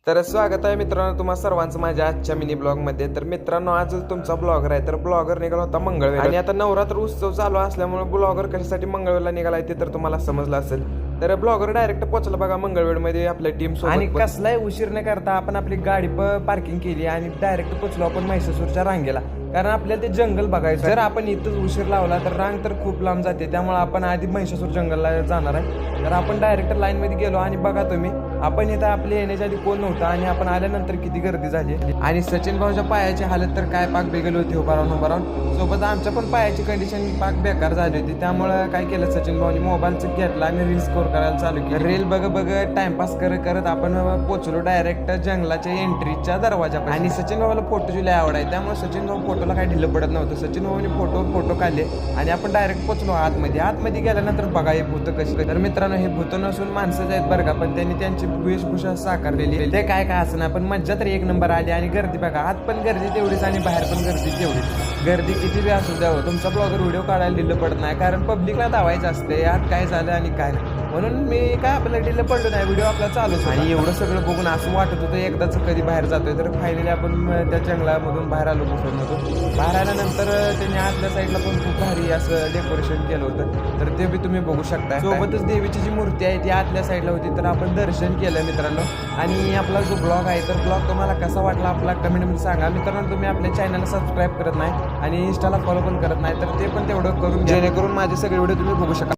तर स्वागत आहे मित्रांनो तुम्हा सर्वांचं माझ्या आजच्या मिनी ब्लॉग मध्ये। तर मित्रांनो आज तुमचा ब्लॉगर आहे, तर ब्लॉगर निघाला होता मंगळवेढा आणि आता नवरात्र उत्सव चालू असल्यामुळे ब्लॉगर कशासाठी मंगळवेढा निघालाय ते तर तुम्हाला समजलं असेल। तर ब्लॉगर डायरेक्ट पोहोचला बघा मंगळवेढ मध्ये आपल्या टीम सोबत आणि कसलाही उशीर न करता आपण आपली गाडी पार्किंग केली आणि डायरेक्ट पोहोचलो आपण म्हैसासूरच्या रांगेला, कारण आपल्याला ते जंगल बघायचं। जर आपण इथंच उशीर लावला तर रांग तर खूप लांब जाते, त्यामुळे आपण आधी म्हैसासूर जंगलला जाणार आहे। तर आपण डायरेक्ट लाईन मध्ये गेलो आणि बघा तुम्ही आपण इथं आपल्या येण्याच्या आधी कोण नव्हतं आणि आपण आल्यानंतर किती गर्दी झाली। आणि सचिन भाऊच्या पायाची हालत तर काय पाक बेगल होती उभारावून सोबत आमच्या पण पायाची कंडिशन पाक बेकार झाली होती। त्यामुळे काय केलं सचिन भाऊनी मोबाईलचं घेतला आणि रील स्कोर करायला चालू केली। रील बघत टाइमपास करत आपण पोहोचलो डायरेक्ट जंगलाच्या एंट्रीच्या दरवाजा आणि सचिन भाऊला फोटोची लय आवड आहे, त्यामुळे सचिन भाऊ फोटोला काही ढिलं पडत नव्हतं। सचिन भाऊनी फोटो काढले आणि आपण डायरेक्ट पोहोचलो आतमध्ये गेल्यानंतर बघा हे भूत कशी। तर मित्रांनो हे भूत नसून माणसंच आहेत बरं का, पण त्यांनी त्यांची वेशभूषा साकारलेली ते काय असं ना, पण मज्जा तर एक नंबर आली। आणि गर्दी बघा, आत पण गर्दी तेवढीच आणि बाहेर पण गर्दी तेवढीच। गर्दी किती बी असू द्यावं, तुमचा ब्लॉगर व्हिडिओ काढायला ढिलं पडत नाही, कारण पब्लिकला दावायचं असते आत काय झालं आणि काय नाही, म्हणून मी काय आपल्याला ढिलं पडलो नाही, व्हिडिओ आपला चालूच। आणि एवढं सगळं बघून असं वाटत होतं एकदाच कधी बाहेर जातोय। तर फायनली आपण त्या जंगलामधून बाहेर आलो गुफेमधून। बाहेर आल्यानंतर त्यांनी आतल्या साईडला पण खूप भारी असं डेकोरेशन केलं होतं, तर ते बी तुम्ही बघू शकता। सोबतच देवीची जी मूर्ती आहे ती आतल्या साईडला होती, तर आपण दर्शन केलं मित्रांनो। आणि आपला जो ब्लॉग आहे तर ब्लॉग तुम्हाला कसा वाटला आपला कमेंटमध्ये सांगा। मित्रांनो तुम्ही आपल्या चॅनलला सबस्क्राईब करत नाही आणि इंस्टाला फॉलो पण करत नाही, तर ते पण तेवढं करून जेणेकरून माझे सगळे व्हिडिओ तुम्ही बघू शका।